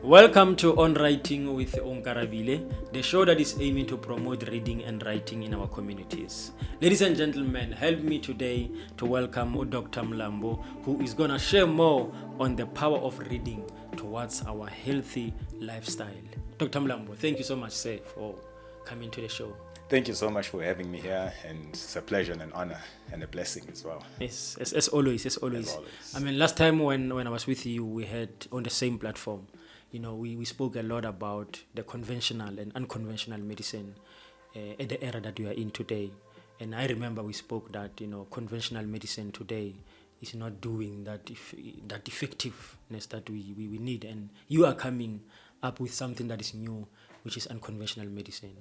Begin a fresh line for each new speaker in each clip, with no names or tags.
Welcome to On Writing with Onkarabile, the show that is aiming to promote reading and writing in our communities. Ladies and gentlemen, help me today to welcome Dr. Mlambo, who is going to share more on the power of reading towards our healthy lifestyle. Dr. Mlambo, thank you so much, sir, for coming to the show.
Thank you so much for having me here, and it's a pleasure and an honor and a blessing as well.
Yes, as always. I mean, last time when I was with you, we had on the same platform. We spoke a lot about the conventional and unconventional medicine at the era that we are in today. And I remember we spoke that, conventional medicine today is not doing that effectiveness that we need. And you are coming up with something that is new, which is unconventional medicine,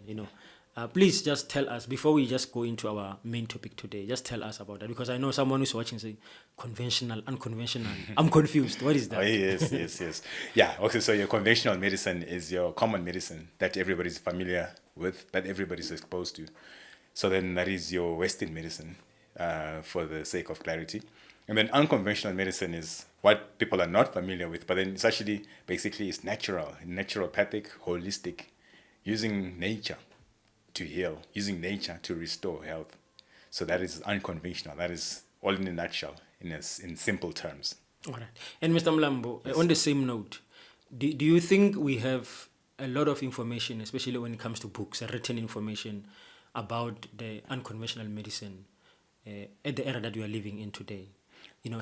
Please just tell us, before we just go into our main topic today, just tell us about that. Because I know someone who's watching say, conventional, unconventional. I'm confused. What is that?
Oh, yes. Yeah, okay, so your conventional medicine is your common medicine that everybody's familiar with, that everybody's exposed to. So then that is your Western medicine, for the sake of clarity. And then unconventional medicine is what people are not familiar with, but then it's actually, basically, it's natural, naturopathic, holistic, using nature to heal, using nature to restore health. So that is unconventional. That is all in a nutshell, in simple terms.
All right. And Mr. Mlambo, yes, on the same note, do you think we have a lot of information, especially when it comes to books, written information about the unconventional medicine at the era that we are living in today?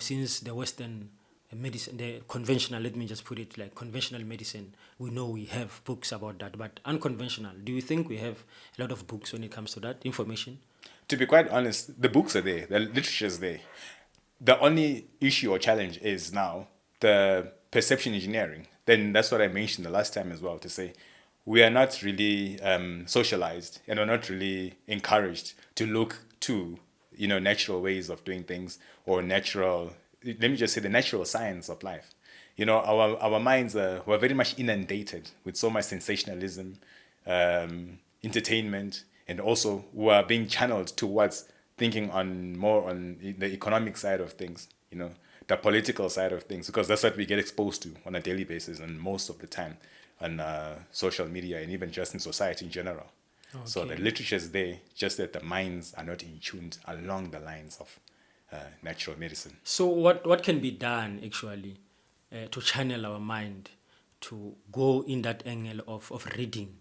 Since the Western medicine, the conventional, let me just put it like conventional medicine, we know we have books about that, but unconventional, do you think we have a lot of books when it comes to that information?
To be quite honest, the books are there, the literature is there. The only issue or challenge is now the perception engineering. Then that's what I mentioned the last time as well, to say we are not really socialized and are not really encouraged to look to natural ways of doing things, or natural, let me just say, the natural science of life. Our minds were very much inundated with so much sensationalism, entertainment, and also we are being channeled towards thinking more on the economic side of things, the political side of things, because that's what we get exposed to on a daily basis and most of the time on social media and even just in society in general. Okay. So the literature is there, just that the minds are not in tune along the lines of natural medicine.
So what can be done actually to channel our mind to go in that angle of reading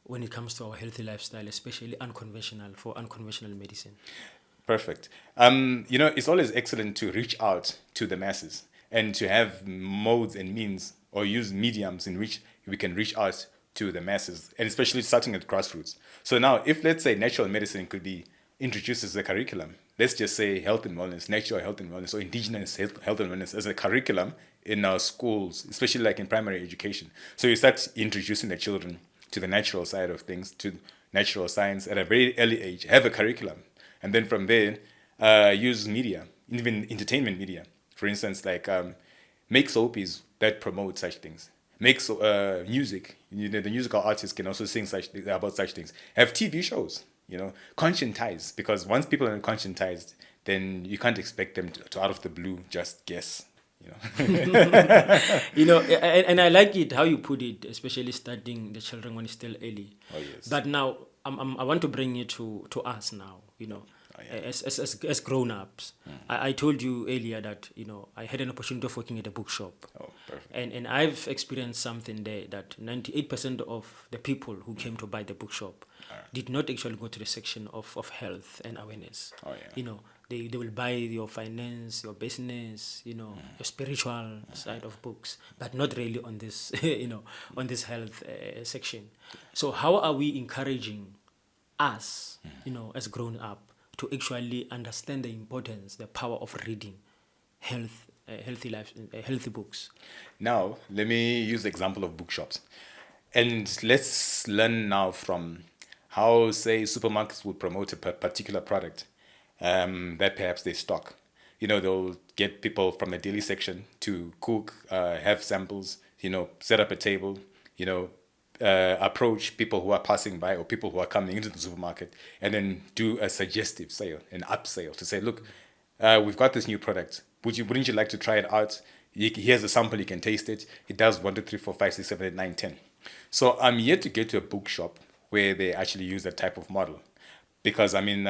when it comes to our healthy lifestyle, especially unconventional medicine?
Perfect. It's always excellent to reach out to the masses and to have modes and means, or use mediums in which we can reach out to the masses, and especially starting at grassroots. So now, if let's say natural medicine could be introduced as a curriculum, let's just say health and wellness, natural health and wellness, or indigenous health and wellness as a curriculum in our schools, especially like in primary education. So you start introducing the children to the natural side of things, to natural science at a very early age, have a curriculum. And then from there, use media, even entertainment media. For instance, like make soapies that promote such things. Make music. The musical artists can also sing about such things. Have TV shows. Conscientize, because once people are conscientized, then you can't expect them to out of the blue just guess.
And I like it how you put it, especially starting the children when it's still early.
Oh yes.
But now I want to bring you to us now. Oh, yeah. As grown-ups. I told you earlier that I had an opportunity of working at a bookshop.
Oh, perfect.
And I've experienced something there, that 98% of the people who came to buy the bookshop did not actually go to the section of health and awareness.
Oh, yeah.
They will buy your finance, your business, your spiritual side of books, but not really on this on this health section. So how are we encouraging us, as grown up, to actually understand the importance, the power of reading healthy books?
Now, let me use the example of bookshops. And let's learn now from how, say, supermarkets will promote a particular product that perhaps they stock. They'll get people from the daily section to cook, have samples, set up a table, approach people who are passing by or people who are coming into the supermarket, and then do a suggestive sale, an upsale, to say, look, we've got this new product. Wouldn't you like to try it out? Here's a sample, you can taste it. It does 1, 2, 3, 4, 5, 6, 7, 8, 9, 10. So I'm yet to get to a bookshop where they actually use that type of model. Because, I mean,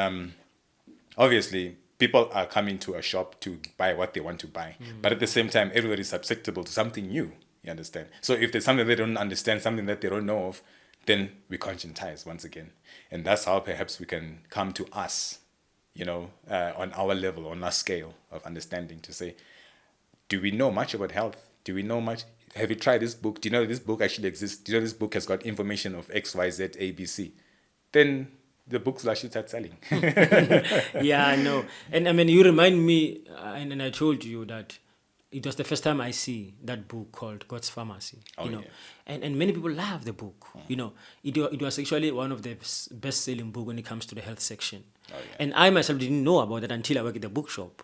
obviously, people are coming to a shop to buy what they want to buy. But at the same time, everybody is susceptible to something new, you understand? So if there's something they don't understand, something that they don't know of, then we conscientize once again. And that's how perhaps we can come to us, on our level, on our scale of understanding to say, do we know much about health? Do we know much? Have you tried this book? Do you know this book actually exists? Do you know this book has got information of X, Y, Z, A, B, C? Then the books will actually start selling.
Yeah, I know. And I mean, you remind me, and I told you that it was the first time I see that book called God's Pharmacy.
Yeah.
And many people love the book. It was actually one of the best-selling book when it comes to the health section.
Oh, yeah.
And I myself didn't know about it until I worked at the bookshop.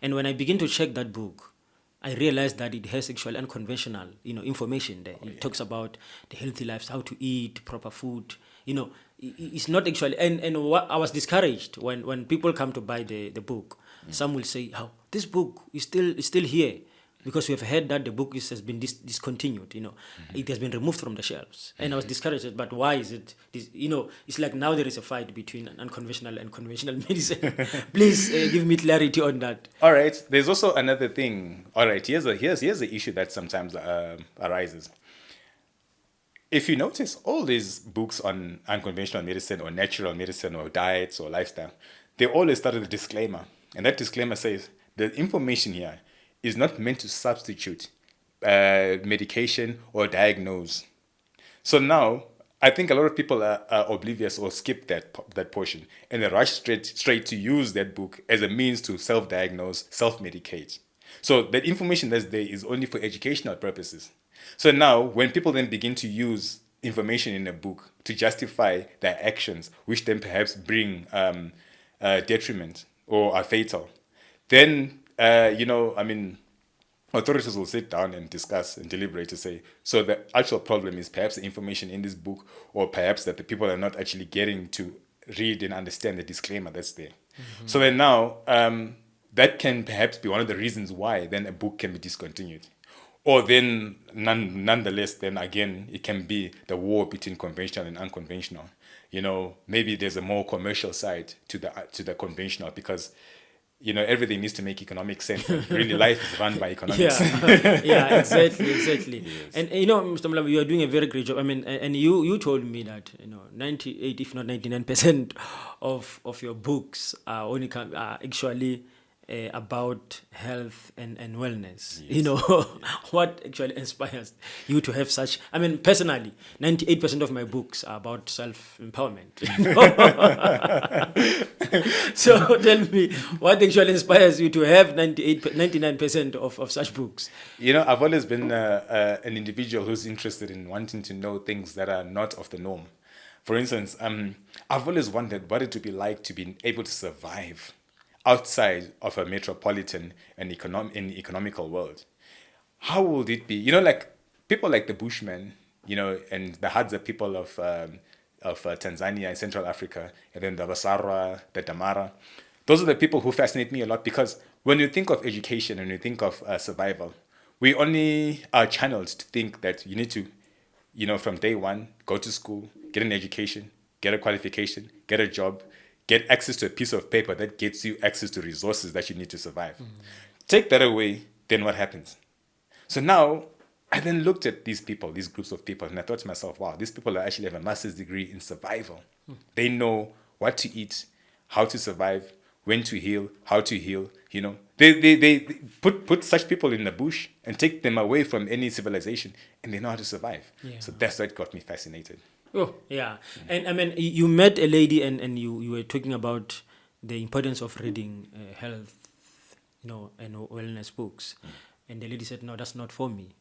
And when I began to check that book, I realized that it has actually unconventional, information there. It talks about the healthy lives, how to eat, proper food. It's not actually, and what I was discouraged when people come to buy the book. Some will say, "Oh, this book is still here," because we have heard that the book has been discontinued. It has been removed from the shelves, and I was discouraged. But why is it? It's like now there is a fight between unconventional and conventional medicine. Please give me clarity on that.
All right. There's also another thing. All right. Here's the issue that sometimes arises. If you notice, all these books on unconventional medicine or natural medicine or diets or lifestyle, they always start with a disclaimer. And that disclaimer says the information here is not meant to substitute medication or diagnose. So now, I think a lot of people are oblivious or skip that portion and they rush straight to use that book as a means to self-diagnose, self-medicate. So that information that's there is only for educational purposes. So now, when people then begin to use information in a book to justify their actions, which then perhaps bring detriment or are fatal, then, authorities will sit down and discuss and deliberate to say, so the actual problem is perhaps the information in this book, or perhaps that the people are not actually getting to read and understand the disclaimer that's there. So then now, that can perhaps be one of the reasons why then a book can be discontinued. Or then, nonetheless, then again, it can be the war between conventional and unconventional. Maybe there's a more commercial side to the conventional because, everything needs to make economic sense. Really, life is run by economics.
Yeah, exactly.
Yes.
And Mr. Mlambo, you are doing a very great job. I mean, and you told me that 98, if not 99% of your books are actually about health and wellness.
Yes.
What actually inspires you to have such? I mean, personally, 98% of my books are about self-empowerment. So tell me, what actually inspires you to have 99% of such books?
I've always been an individual who's interested in wanting to know things that are not of the norm. For instance, I've always wondered what it would be like to be able to survive outside of a metropolitan and economical world. How would it be? Like people like the Bushmen, and the Hadza people of Tanzania and Central Africa, and then the Basara, the Damara. Those are the people who fascinate me a lot because when you think of education and you think of survival, we only are channeled to think that you need to, from day one, go to school, get an education, get a qualification, get a job, get access to a piece of paper that gets you access to resources that you need to survive. Take that away, then what happens? So now, I then looked at these people, these groups of people, and I thought to myself, wow, these people actually have a master's degree in survival. They know what to eat, how to survive, when to heal, how to heal, They put such people in the bush and take them away from any civilization, and they know how to survive.
Yeah.
So that's what got me fascinated.
Oh, yeah. And I mean, you met a lady and you were talking about the importance of reading health, and wellness books. And the lady said, no, that's not for me.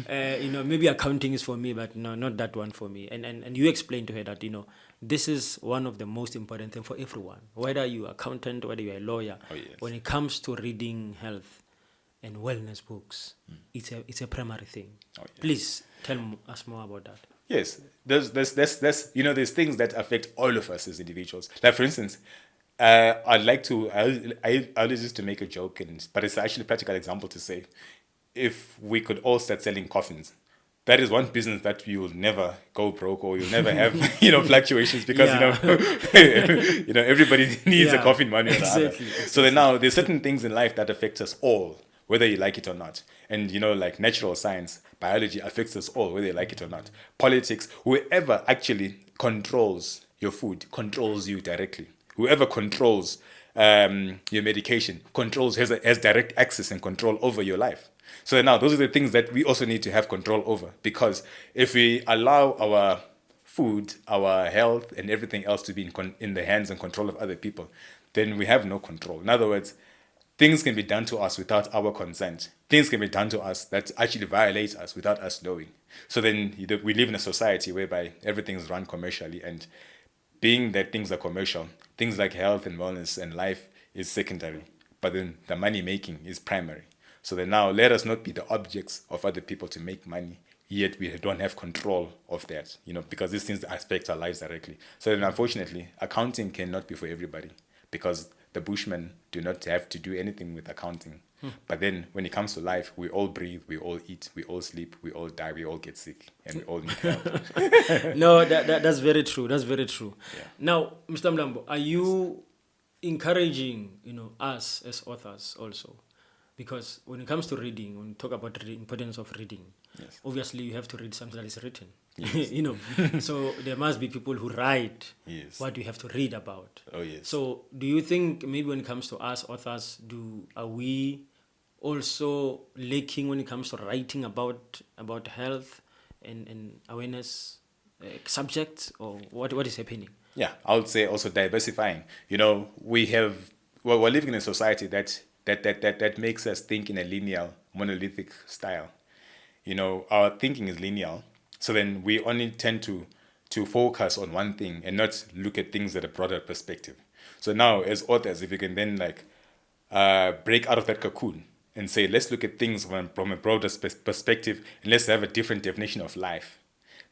Maybe accounting is for me, but no, not that one for me. And you explained to her that, this is one of the most important things for everyone, whether you're an accountant, whether you're a lawyer.
Oh, yes.
When it comes to reading health and wellness books, it's a primary thing.
Oh, yes.
Please tell us more about that.
Yes, there's things that affect all of us as individuals. Like for instance, I'd like to. I always used to make a joke, but it's actually a practical example to say, if we could all start selling coffins, that is one business that you will never go broke, or you'll never have fluctuations, because everybody needs a coffin money or the other. So then now there's certain things in life that affect us all, whether you like it or not. And like natural science, biology affects us all, whether you like it or not. Politics, whoever actually controls your food controls you directly. Whoever controls your medication has direct access and control over your life. So now those are the things that we also need to have control over, because if we allow our food, our health, and everything else to be in the hands and control of other people, then we have no control. In other words, things can be done to us without our consent. Things can be done to us that actually violate us without us knowing. So then we live in a society whereby everything is run commercially, and being that things are commercial, things like health and wellness and life is secondary, but then the money making is primary. So then now let us not be the objects of other people to make money, yet we don't have control of that, because these things affect our lives directly. So then unfortunately, accounting cannot be for everybody, because the Bushmen do not have to do anything with accounting. But then when it comes to life, we all breathe, we all eat, we all sleep, we all die, we all get sick, and we all need help.
No, that's very true. That's very true.
Yeah.
Now, Mr. Mlambo, are you encouraging, us as authors also? Because when it comes to reading, when we talk about the importance of reading,
yes,
obviously you have to read something that is written.
Yes.
So there must be people who write
yes,
what you have to read about.
Oh yes.
So do you think maybe when it comes to us authors, are we also lacking when it comes to writing about health and awareness subjects, or what is happening?
Yeah, I would say also diversifying. We're living in a society that makes us think in a linear, monolithic style. Our thinking is linear. So then we only tend to focus on one thing and not look at things at a broader perspective. So now as authors, if you can then break out of that cocoon and say, let's look at things from a broader perspective, and let's have a different definition of life.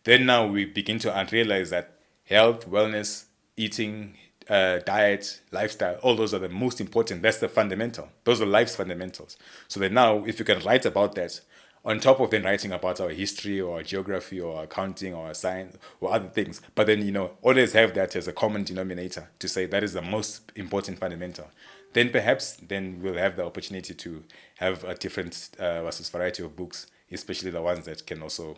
Then now we begin to realize that health, wellness, eating, diet, lifestyle, all those are the most important. That's the fundamental. Those are life's fundamentals. So then now, if you can write about that, on top of then writing about our history or our geography or our accounting or our science or other things, but then, always have that as a common denominator to say that is the most important fundamental. Then perhaps we'll have the opportunity to have a different variety of books, especially the ones that can also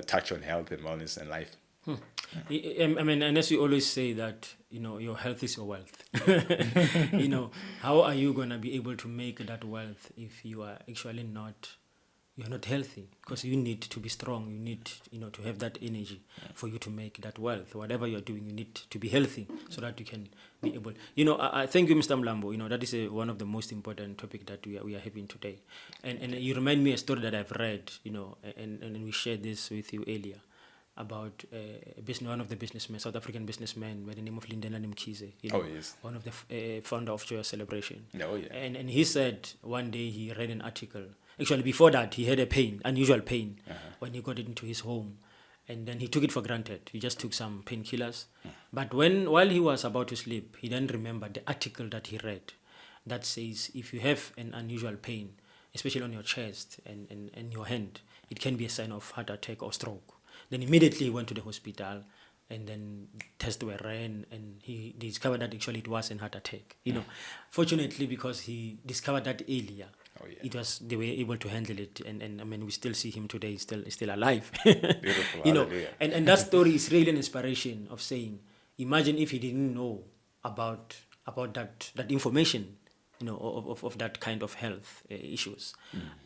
touch on health and wellness and life.
I mean, and as you always say that, your health is your wealth. How are you going to be able to make that wealth if you are actually you're not healthy? Because you need to be strong. You need, to have that energy for you to make that wealth. Whatever you're doing, you need to be healthy so that you can be able. I thank you, Mr. Mlambo. That is one of the most important topic that we are having today. And you remind me a story that I've read, and we shared this with you earlier, about one of the businessmen, South African businessmen by the name of Lindelani Mkhize.
Oh, yes.
One of the founder of Joyous Celebration.
Oh, yeah.
And he said one day he read an article. Actually, before that, he had unusual pain, when he got into his home. And then he took it for granted. He just took some painkillers. But while he was about to sleep, he then remembered the article that he read that says if you have an unusual pain, especially on your chest and your hand, it can be a sign of heart attack or stroke. Then immediately he went to the hospital, and then tests were ran, and he discovered that actually it was a heart attack. Fortunately, because he discovered that earlier, they were able to handle it, and I mean, we still see him today, still alive.
Beautiful.
And that story is really an inspiration of saying, imagine if he didn't know about that information, of that kind of health issues.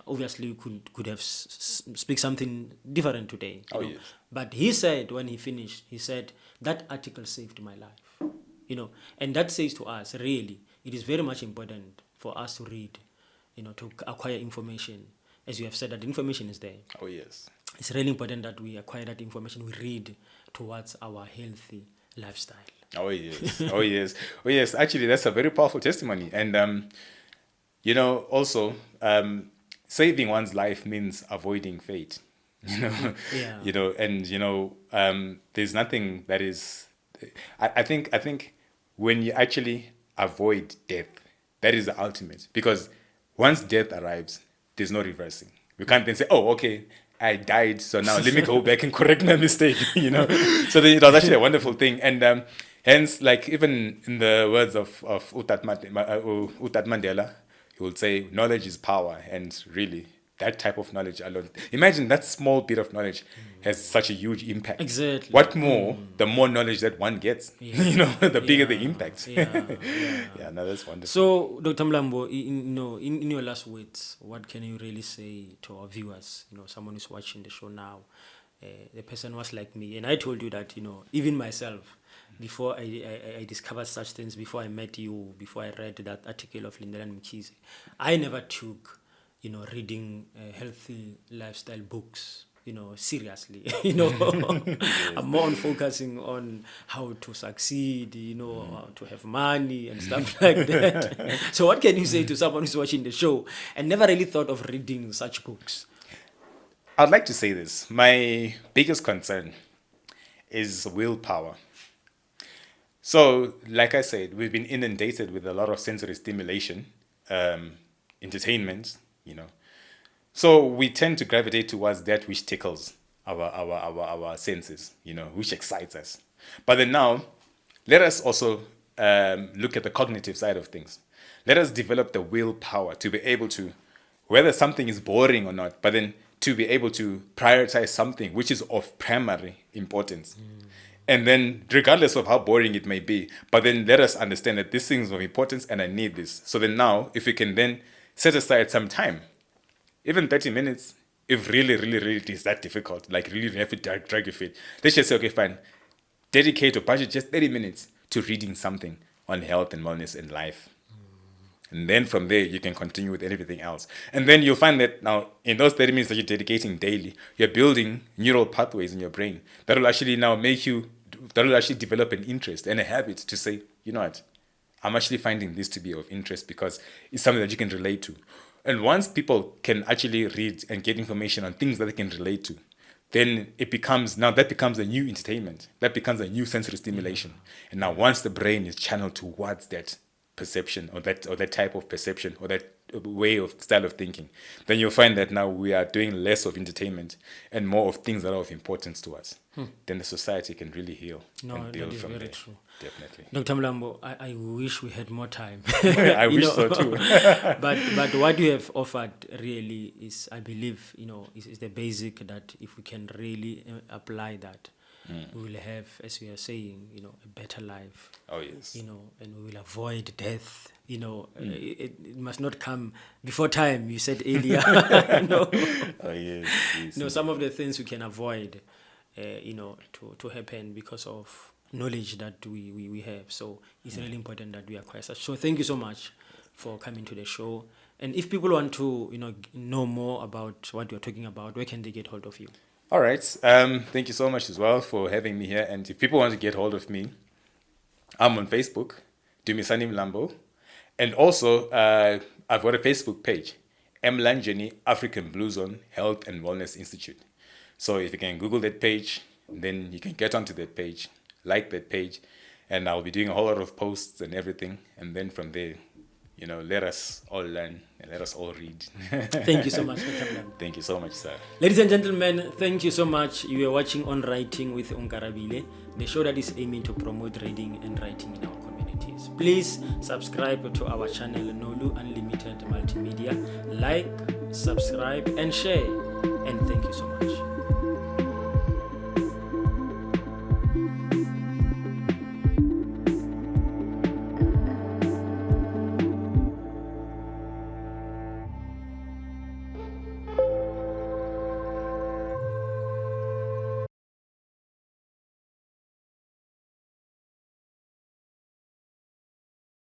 Obviously, we could have speak something different today.
Yes.
But he said, when he finished, that article saved my life. And that says to us, really, it is very much important for us to read, to acquire information. As you have said, that information is there.
Oh, yes.
It's really important that we acquire that information, we read towards our healthy lifestyle.
Oh, yes. Oh, yes. Oh, yes. Actually, that's a very powerful testimony. And, also, saving one's life means avoiding fate.
Yeah.
And, there's nothing that is... I think when you actually avoid death, that is the ultimate. Because once death arrives, there's no reversing. We can't then say, oh, okay, I died, so now let me go back and correct my mistake, you know. So it was actually a wonderful thing. And hence, like, even in the words of Utat Mandela, he would say, knowledge is power. And really, that type of knowledge alone, imagine that small bit of knowledge has such a huge impact.
Exactly.
What more, the more knowledge that one gets, you know, the bigger the impact. Yeah, no, that's wonderful.
So, Dr. Mlambo, in your last words, what can you really say to our viewers? You know, someone who's watching the show now, the person was like me, and I told you that, you know, even myself, before I discovered such things, before I met you, before I read that article of Lindela Mkhize, I never took, you know, reading healthy lifestyle books, you know, seriously. You know, I'm more on focusing on how to succeed, you know, how to have money and stuff like that. So what can you say to someone who's watching the show and never really thought of reading such books?
I'd like to say this. My biggest concern is willpower. So, like I said, we've been inundated with a lot of sensory stimulation, entertainment, you know. So we tend to gravitate towards that which tickles our senses, you know, which excites us. But then now, let us also look at the cognitive side of things. Let us develop the willpower to be able to, whether something is boring or not, but then to be able to prioritize something which is of primary importance. And then, regardless of how boring it may be, but then let us understand that this thing is of importance and I need this. So then now, if we can then set aside some time, even 30 minutes, if really it is that difficult, like really you have to drag your feet, let's just say, okay, fine, dedicate or budget just 30 minutes to reading something on health and wellness and life. And then from there, you can continue with everything else. And then you'll find that now, in those 30 minutes that you're dedicating daily, you're building neural pathways in your brain that will actually now that will actually develop an interest and a habit to say, you know what, I'm actually finding this to be of interest because it's something that you can relate to. And once people can actually read and get information on things that they can relate to, then that becomes a new entertainment. That becomes a new sensory stimulation. And now once the brain is channeled towards that perception or that type of perception or that way of style of thinking, then you'll find that now we are doing less of entertainment and more of things that are of importance to us. Then the society can really heal and build from there. True. Definitely.
Dr. Mlambo, I wish we had more time.
I wish so too.
but what you have offered really is, I believe, you know, is the basic that if we can really apply that, we will have, as we are saying, you know, a better life.
Oh, yes.
You know, and we will avoid death. You know, it must not come before time, you said earlier. No.
Oh, yes.
No, some of the things we can avoid, you know, to happen because of knowledge that we have. So it's really important that we acquire such. So thank you so much for coming to the show. And if people want to, you know more about what you're talking about, where can they get hold of you?
All right. Thank you so much as well for having me here. And if people want to get hold of me, I'm on Facebook, Dumisani Mlambo. And also, I've got a Facebook page, Mlanjeni African Blue Zone Health and Wellness Institute. So if you can Google that page, then you can get onto that page, like that page, and I'll be doing a whole lot of posts and everything. And then from there, you know, let us all learn and let us all read.
Thank you so much for coming.
Thank you so much, sir.
Ladies and gentlemen, thank you so much. You are watching On Writing with Onkarabile, the show that is aiming to promote reading and writing in our communities. Please subscribe to our channel, Nolu Unlimited Multimedia. Like, subscribe, and share. And thank you so much.